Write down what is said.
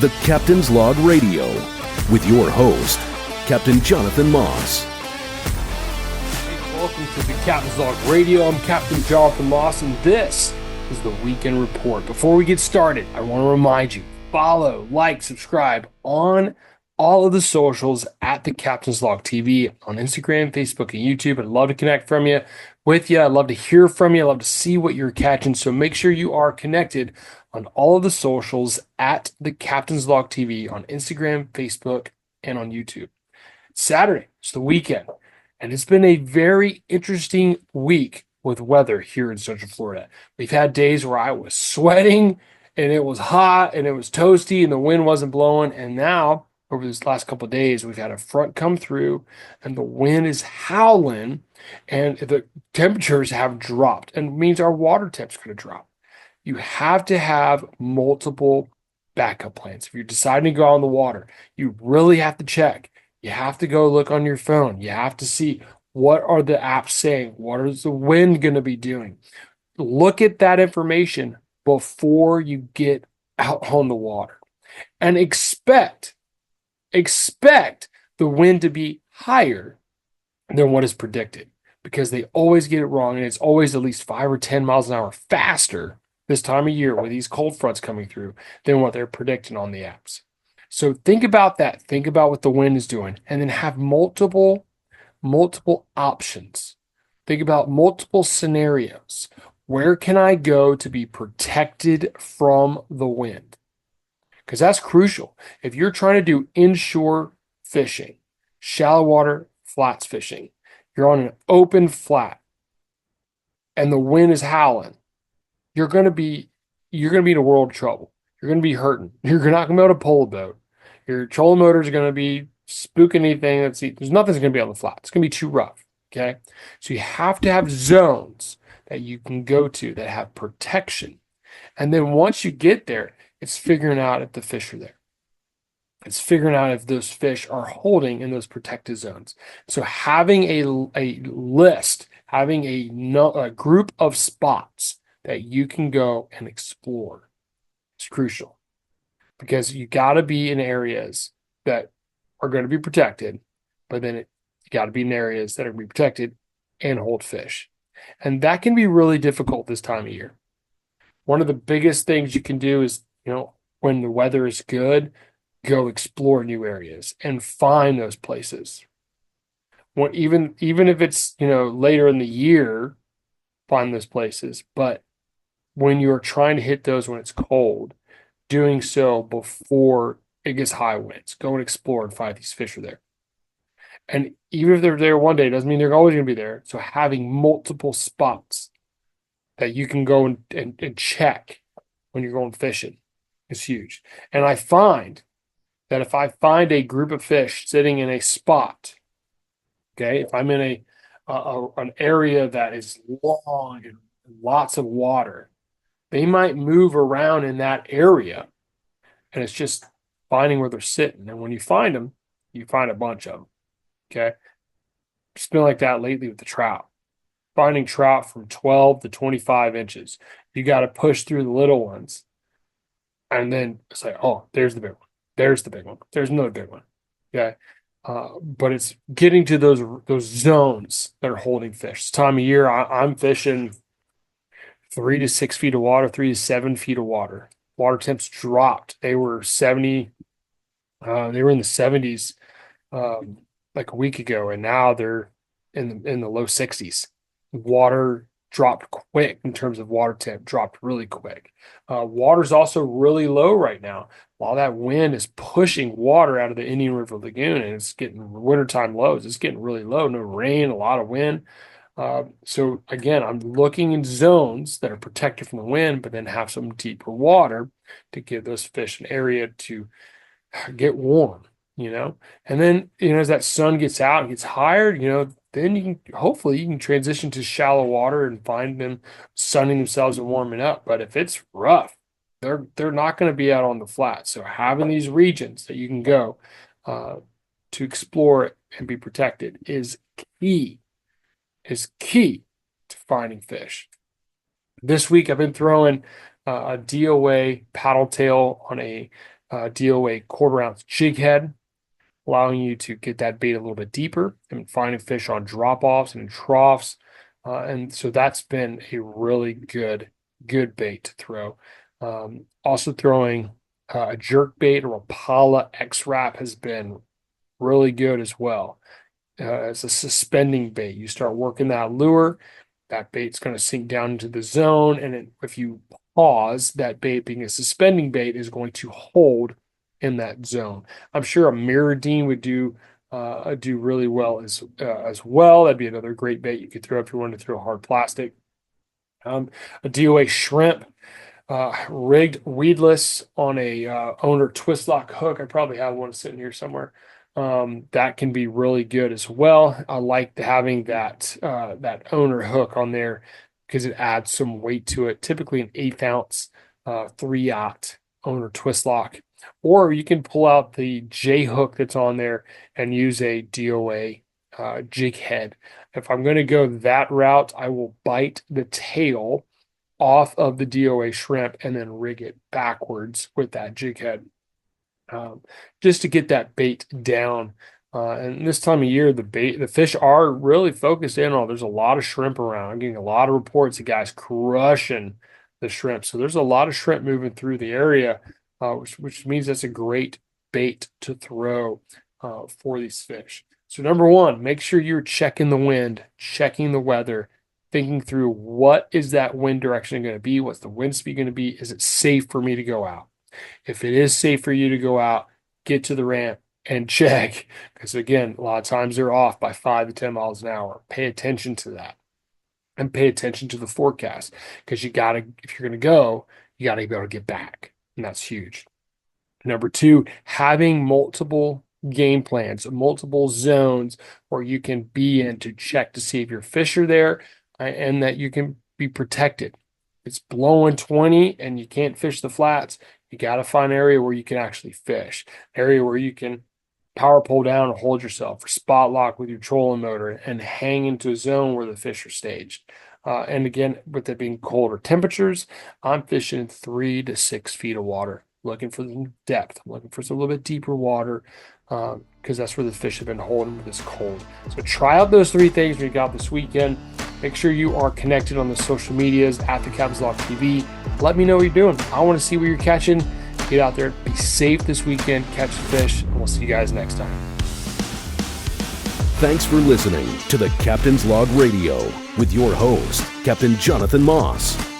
The Captain's Log Radio with your host, Captain Jonathan Moss. Hey, welcome to the Captain's Log Radio. I'm Captain Jonathan Moss, and this is the Weekend Report. Before we get started, I want to remind you, follow, like, subscribe on all of the socials at the Captain's Log TV on Instagram, Facebook, and YouTube. I'd love to connect with you. I'd love to hear from you. I'd love to see what you're catching. So make sure you are connected on all of the socials at the Captain's Log TV on Instagram, Facebook, and on YouTube. Saturday, it's the weekend, and it's been a very interesting week with weather here in Central Florida. We've had days where I was sweating, and it was hot, and it was toasty, and the wind wasn't blowing, and now over this last couple of days, we've had a front come through and the wind is howling and the temperatures have dropped, and it means our water temp's going to drop. You have to have multiple backup plans. If you're deciding to go out on the water, you really have to check. You have to go look on your phone. You have to see what are the apps saying? What is the wind going to be doing? Look at that information before you get out on the water and expect the wind to be higher than what is predicted, because they always get it wrong, and it's always at least 5 or 10 miles an hour faster this time of year with these cold fronts coming through than what they're predicting on the apps. So think about that. Think about what the wind is doing, and then have multiple options. Think about multiple scenarios. Where can I go to be protected from the wind? Because that's crucial. If you're trying to do inshore fishing, shallow water flats fishing, you're on an open flat and the wind is howling, you're going to be in a world of trouble. You're going to be hurting. You're not going to be able to pull a boat. Your trolling motors are going to be spooking anything. There's nothing's going to be on the flat. It's going to be too rough. Okay. So you have to have zones that you can go to that have protection. And then once you get there, it's figuring out if the fish are there. It's figuring out if those fish are holding in those protected zones. So having a list, having a group of spots that you can go and explore is crucial, because you got to be in areas that are going to be protected, but then you got to be in areas that are going to be protected and hold fish. And that can be really difficult this time of year. One of the biggest things you can do is, when the weather is good, go explore new areas and find those places. Even if it's, later in the year, find those places. But when you're trying to hit those when it's cold, doing so before it gets high winds, go and explore and find these fish are there. And even if they're there one day, doesn't mean they're always going to be there. So having multiple spots that you can go and check when you're going fishing is huge. And I find that if I find a group of fish sitting in a spot, okay, if I'm in an area that is long and lots of water, they might move around in that area, and it's just finding where they're sitting. And when you find them, you find a bunch of them, okay? It's been like that lately with the trout. Finding trout from 12 to 25 inches. You got to push through the little ones. And then it's like, oh, there's the big one. There's the big one. There's another big one. Okay. But it's getting to those zones that are holding fish. This time of year, I'm fishing 3 to 6 feet of water, 3 to 7 feet of water. Water temps dropped. They were 70. They were in the 70s like a week ago, and now they're in the low 60s. Water dropped quick in terms of water temp, dropped really quick. Water's also really low right now. While that wind is pushing water out of the Indian River Lagoon, and it's getting wintertime lows, it's getting really low. No rain, a lot of wind. So again, I'm looking in zones that are protected from the wind, but then have some deeper water to give those fish an area to get warm, And then, as that sun gets out and gets higher, then you can transition to shallow water and find them sunning themselves and warming up. But if it's rough, they're not going to be out on the flat. So having these regions that you can go to explore and be protected is key to finding fish. This week I've been throwing a DOA paddle tail on a DOA quarter-ounce jig head, allowing you to get that bait a little bit deeper and finding fish on drop-offs and troughs. And so that's been a really good bait to throw. Also throwing a jerk bait or a Pala X-Wrap has been really good as well. As a suspending bait, you start working that lure, that bait's going to sink down into the zone, and if you pause, that bait, being a suspending bait, is going to hold in that zone. I'm sure a Mirrodine would do really well as well. That'd be another great bait you could throw if you wanted to throw hard plastic. A DOA shrimp, rigged weedless on a owner twist lock hook. I probably have one sitting here somewhere. That can be really good as well. I like having that owner hook on there because it adds some weight to it. Typically an 1/8 ounce 3/0 owner twist lock, or you can pull out the J hook that's on there and use a DOA jig head. If I'm going to go that route, I will bite the tail off of the DOA shrimp and then rig it backwards with that jig head, just to get that bait down. And this time of year, the fish are really focused in on. There's a lot of shrimp around. I'm getting a lot of reports of guys crushing the shrimp. So there's a lot of shrimp moving through the area, which means that's a great bait to throw for these fish. So number one, make sure you're checking the wind, checking the weather, thinking through what is that wind direction going to be? What's the wind speed going to be? Is it safe for me to go out? If it is safe for you to go out, get to the ramp and check. Because again, a lot of times they're off by 5 to 10 miles an hour. Pay attention to that and pay attention to the forecast, because if you're going to go, you got to be able to get back. And that's huge. Number two, having multiple game plans, multiple zones where you can be in to check to see if your fish are there and that you can be protected. It's blowing 20 and you can't fish the flats. You got to find an area where you can actually fish, area where you can power pull down and hold yourself, or spot lock with your trolling motor and hang into a zone where the fish are staged. And again, with it being colder temperatures, I'm fishing 3 to 6 feet of water, looking for the depth. I'm looking for some little bit deeper water, because that's where the fish have been holding with this cold. So try out those 3 things we got this weekend. Make sure you are connected on the social medias at the Captain's Log TV. Let me know what you're doing. I want to see what you're catching. Get out there, be safe this weekend, catch fish, and we'll see you guys next time. Thanks for listening to the Captain's Log Radio with your host, Captain Jonathan Moss.